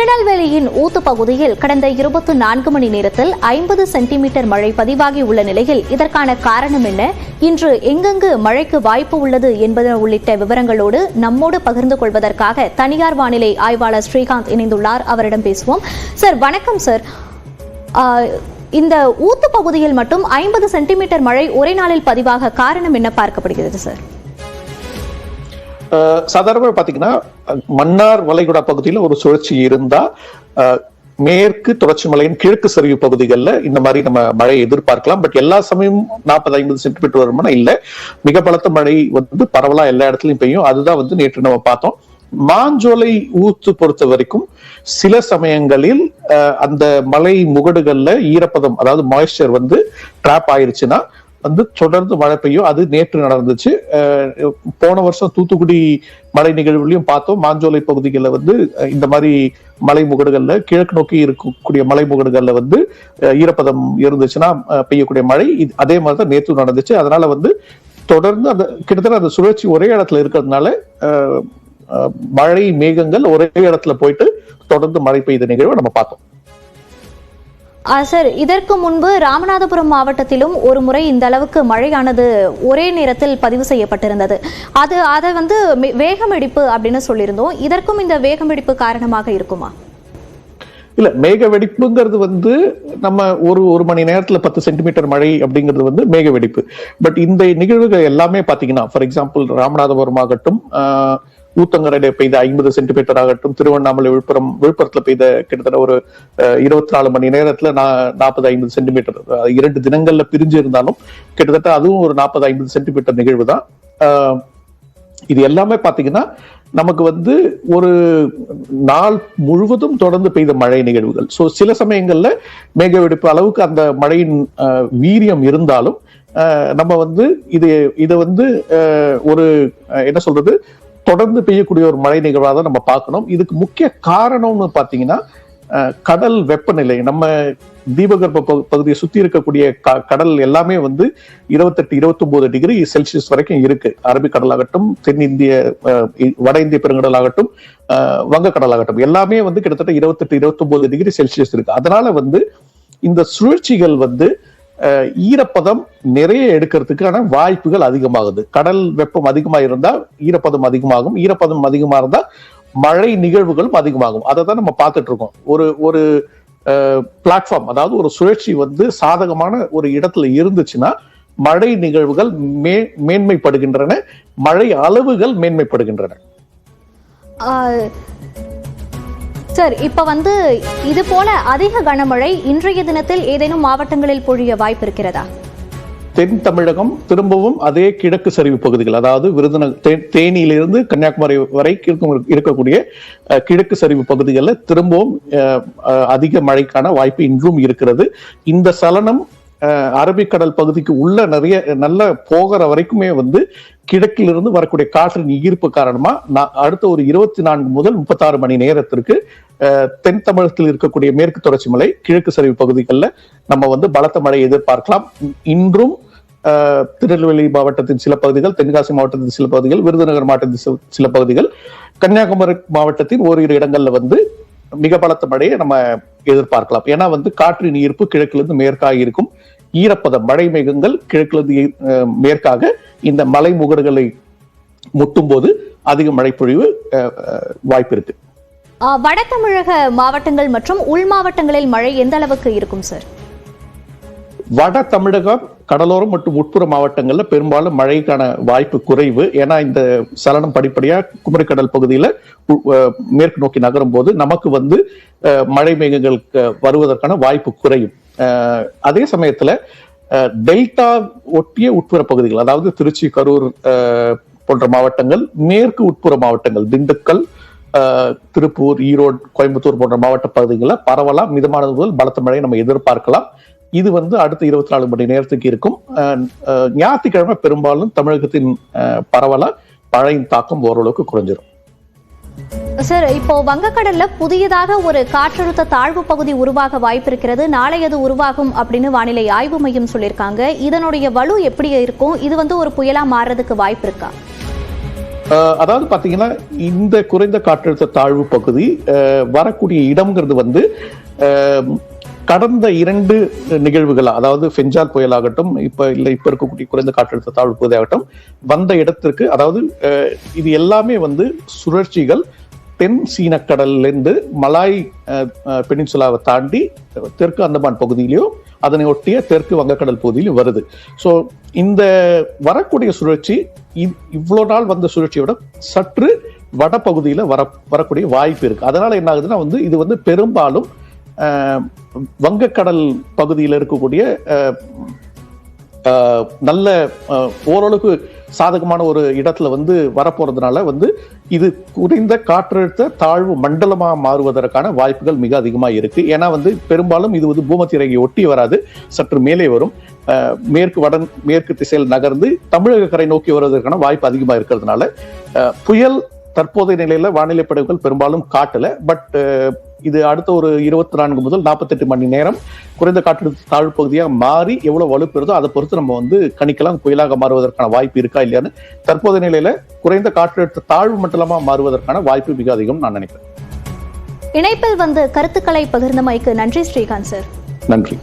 திருநெல்வேலியின் ஊத்து பகுதியில் கடந்த 24 மணி நேரத்தில் 50 சென்டிமீட்டர் மழை பதிவாகியுள்ள நிலையில் இதற்கான காரணம் என்ன, இன்று எங்கெங்கு மழைக்கு வாய்ப்பு உள்ளது என்பது உள்ளிட்ட விவரங்களோடு நம்மோடு பகிர்ந்து கொள்வதற்காக தனியார் வானிலை ஆய்வாளர் ஸ்ரீகாந்த் இணைந்துள்ளார். அவரிடம் பேசுவோம். சார் வணக்கம் சார். இந்த ஊத்து பகுதியில் மட்டும் 50 சென்டிமீட்டர் மழை ஒரே நாளில் பதிவாக காரணம் என்ன பார்க்கப்படுகிறது சார்? சாதாரணமாக பாத்தீங்கன்னா மன்னார் வளைகுடா பகுதியில் ஒரு சுழற்சி இருந்தா மேற்கு தொடர்ச்சி மலையின் கிழக்கு சரிவு பகுதிகளில் இந்த மாதிரி நம்ம மழையை எதிர்பார்க்கலாம். பட் எல்லா சமயமும் 40-50 சென்டிமீட்டர் வருமானா இல்ல, மிக பலத்த மழை பரவலா எல்லா இடத்துலயும் பெய்யும். அதுதான் நேற்று நம்ம பார்த்தோம். மாஞ்சோலை ஊத்து பொறுத்த வரைக்கும் சில சமயங்களில் அந்த மலை முகடுகள்ல ஈரப்பதம், அதாவது மாய்ஸ்சர் டிராப் ஆயிருச்சுன்னா தொடர்ந்து மழை பெய்யும். அது நேற்று நடந்துச்சு. போன வருஷம் தூத்துக்குடி மழை நிகழ்வுலையும் பார்த்தோம். மாஞ்சோலை பகுதிகளில் இந்த மாதிரி மலை முகடுகள்ல கிழக்கு நோக்கி இருக்கக்கூடிய மலை முகடுகள்ல ஈரப்பதம் இருந்துச்சுன்னா பெய்யக்கூடிய மழை அதே மாதிரிதான் நேற்று நடந்துச்சு. அதனால தொடர்ந்து அந்த கிட்டத்தட்ட அந்த சுழற்சி ஒரே இடத்துல இருக்கிறதுனால மழை மேகங்கள் ஒரே இடத்துல போயிட்டு தொடர்ந்து மழை பெய்த நிகழ்வை நம்ம பார்த்தோம். சார், இதற்கு முன்பு ராமநாதபுரம் மாவட்டத்திலும் ஒரு முறை இந்த அளவுக்கு மழையானது ஒரே நேரத்தில் பதிவு செய்யப்பட்டிருந்தது. அதை வேகமெடிப்பு அப்படின்னு சொல்லியிருந்தோம். இதற்கும் இந்த வேகமெடிப்பு காரணமாக இருக்குமா? இல்ல, மேக வெடிப்புங்கிறது நம்ம ஒரு மணி நேரத்துல 10 சென்டிமீட்டர் மழை அப்படிங்கிறது மேக வெடிப்பு. பட் இந்த நிகழ்வுகள் எல்லாமே பாத்தீங்கன்னா, ஃபார் எக்ஸாம்பிள் ராமநாதபுரம் ஆகட்டும், ஊத்தங்கரையில பெய்த 50 சென்டிமீட்டர் ஆகட்டும், திருவண்ணாமலை விழுப்புரத்துல பெய்த கிட்டத்தட்ட ஒரு 24 மணி நேரத்துல 40-50 சென்டிமீட்டர், 2 தினங்கள்ல பிரிஞ்சு இருந்தாலும் கிட்டத்தட்ட அதுவும் ஒரு 40-50 சென்டிமீட்டர் நிகழ்வு தான். இது எல்லாமே பாத்தீங்கன்னா நமக்கு ஒரு நாள் முழுவதும் தொடர்ந்து பெய்த மழை நிகழ்வுகள். சோ சில சமயங்கள்ல மேக வெடிப்பு அளவுக்கு அந்த மழையின் வீரியம் இருந்தாலும் நம்ம இதை ஒரு என்ன சொல்றது, தொடர்ந்து பெய்யக்கூடிய ஒரு மழை நிகழ்வாக தான் நம்ம பார்க்கணும். இதுக்கு முக்கிய காரணம்னு பாத்தீங்கன்னா கடல் வெப்பநிலை. நம்ம தீபகற்ப பகுதியை சுத்தி இருக்கக்கூடிய கடல் எல்லாமே 28-29 டிகிரி செல்சியஸ் வரைக்கும் இருக்கு. அரபிக்கடலாகட்டும், தென்னிந்திய வட இந்திய பெருங்கடல் ஆகட்டும், வங்கக்கடல் ஆகட்டும், எல்லாமே கிட்டத்தட்ட 28-29 டிகிரி செல்சியஸ் இருக்கு. அதனால இந்த சுழற்சிகள் ஈரப்பதம் நிறைய எடுக்கிறதுக்கான வாய்ப்புகள் அதிகமாகுது. கடல் வெப்பம் அதிகமா இருந்தா ஈரப்பதம் அதிகமாகும், ஈரப்பதம் அதிகமா இருந்தா மழை நிகழ்வுகளும் அதிகமாகும். அதை தான் நம்ம பார்த்துட்டு இருக்கோம். ஒரு பிளாட்ஃபார்ம், அதாவது ஒரு சுழற்சி சாதகமான ஒரு இடத்துல இருந்துச்சுன்னா மழை நிகழ்வுகள் மேன்மைப்படுகின்றன, மழை அளவுகள் மேன்மைப்படுகின்றன. சார், இப்ப இது போல அதிக கனமழை இன்றைய தினத்தில் ஏதேனும் மாவட்டங்களில் பொழிய வாய்ப்பு இருக்கிறதா? தென் தமிழகம் திரும்பவும் அதே கிழக்கு சரிவு பகுதிகள், அதாவது விருதுநகர், தேனியிலிருந்து கன்னியாகுமரி வரை இருக்கக்கூடிய கிழக்கு சரிவு பகுதிகளில் திரும்பவும் அதிக மழைக்கான வாய்ப்பு இன்றும் இருக்கிறது. இந்த சலனம் அரபிக்கடல் பகுதிக்கு உள்ள நல்ல போகிற வரைக்குமே கிழக்கிலிருந்து வரக்கூடிய காற்றின் ஈர்ப்பு காரணமா அடுத்த ஒரு 24 முதல் 36 மணி நேரத்திற்கு தென் தமிழகத்தில் இருக்கக்கூடிய மேற்கு தொடர்ச்சி மலை, கிழக்கு சரிவு பகுதிகளில் நம்ம பலத்த மழை எதிர்பார்க்கலாம். இன்றும் திருநெல்வேலி மாவட்டத்தின் சில பகுதிகள், தென்காசி மாவட்டத்தின் சில பகுதிகள், விருதுநகர் மாவட்டத்தின் சில பகுதிகள், கன்னியாகுமரி மாவட்டத்தின் ஓரிரு இடங்கள்ல மிக பலத்த மழையை நம்ம எதிர்பார்க்கலாம். ஏன்னா காற்றின் ஈர்ப்பு கிழக்கிலிருந்து மேற்காக இருக்கும். ஈரப்பதம், மழை மேகங்கள் கிழக்கிலிருந்து மேற்காக இந்த மலை முகடுகளை முட்டும் போது அதிக மழை பொழிவு வாய்ப்பு இருக்கு. வட தமிழக மாவட்டங்கள் மற்றும் உள் மாவட்டங்களில் மழை எந்த அளவுக்கு இருக்கும் சார்? வட தமிழகம், கடலோரம் மற்றும் உட்புற மாவட்டங்கள்ல பெரும்பாலும் மழைக்கான வாய்ப்பு குறைவு. ஏன்னா இந்த சலனம் படிப்படியா குமரிக்கடல் பகுதியில மேற்கு நோக்கி நகரும் போது நமக்கு மழை மேகங்கள் வருவதற்கான வாய்ப்பு குறையும். அதே சமயத்துல டெல்டா ஒட்டிய உட்புற பகுதிகள், அதாவது திருச்சி, கரூர் போன்ற மாவட்டங்கள், மேற்கு உட்புற மாவட்டங்கள், திண்டுக்கல், திருப்பூர், ஈரோடு, கோயம்புத்தூர் போன்ற மாவட்ட பகுதிகளில் பரவலா மிதமானது முதல் பலத்த மழையை நம்ம எதிர்பார்க்கலாம். இது அடுத்த 24 மணி நேரத்துக்கு இருக்கும். ஞாயிற்றுக்கிழமை பெரும்பாலும் தமிழகத்தின் பரவலா மழையின் தாக்கம் ஓரளவுக்கு குறைஞ்சிடும். சார், இப்போ வங்கக்கடல்ல புதியதாக ஒரு காற்றழுத்த தாழ்வு பகுதி உருவாக வாய்ப்பு இருக்கிறது. நாளை அது உருவாகும் அப்படின்னு வானிலை ஆய்வு மையம் சொல்லியிருக்காங்க. இதனுடைய வலு எப்படி இருக்கும்? இது ஒரு புயலா மாறுறதுக்கு வாய்ப்பு இருக்கா? அதாவது பாத்தீங்கன்னா இந்த குறைந்த காற்றழுத்த தாழ்வு பகுதி வரக்கூடிய இடம்ங்கிறது வந்து கடந்த 2 நிகழ்வுகள், அதாவது ஃபெஞ்சால் புயலாகட்டும், இப்ப இருக்கக்கூடிய குறைந்த காற்றழுத்த தாழ்வு பகுதி ஆகட்டும், வந்த இடத்திற்கு, அதாவது இது எல்லாமே வந்து சுழற்சிகள் தென் சீனக்கடல்ல இருந்து மலாய் பெனின்சுலாவை தாண்டி தெற்கு அந்தமான் பகுதியிலையும் அதனை ஒட்டிய தெற்கு வங்கக்கடல் பகுதியிலும் வருது. ஸோ இந்த வரக்கூடிய சுழற்சி இவ்வளவு நாள் வந்த சுழற்சியை விட சற்று வடபகுதியில வரக்கூடிய வாய்ப்பு இருக்கு. அதனால என்ன ஆகுதுன்னா வந்து இது வந்து பெரும்பாலும் வங்கக்கடல் பகுதியில் இருக்கக்கூடிய நல்ல ஓரளவுக்கு சாதகமான ஒரு இடத்துல வந்து வரப்போறதுனால வந்து இது குறைந்த காற்றழுத்த தாழ்வு மண்டலமா மாறுவதற்கான வாய்ப்புகள் மிக அதிகமா இருக்கு. ஏன்னா வந்து பெரும்பாலும் இது வந்து பூமத்திய ரேகையை ஒட்டி வராது, சற்று மேலே வரும், மேற்கு திசையில் நகர்ந்து தமிழக கரை நோக்கி வருவதற்கான வாய்ப்பு அதிகமா இருக்கிறதுனால புயல் தற்போதைய நிலையில வானிலை படைப்புகள் பெரும்பாலும் காட்டல. பட் இது அடுத்த ஒரு 24 முதல் 48 மணி நேரம் குறைந்த காற்றழுத்த தாழ்வு பகுதியாக மாறி எவ்வளவு வலுப்பெறுதோ அதை பொறுத்து நம்ம வந்து கணிக்கலாம் புயலாக மாறுவதற்கான வாய்ப்பு இருக்கா இல்லையான்னு. தற்போதைய நிலையில குறைந்த காற்றழுத்த தாழ்வு மண்டலமா மாறுவதற்கான வாய்ப்பு மிக அதிகம் நான் நினைக்கிறேன். இணைப்பில் வந்து கருத்துக்களை பகிர்ந்தமைக்கு நன்றி ஸ்ரீகாந்த் சார். நன்றி.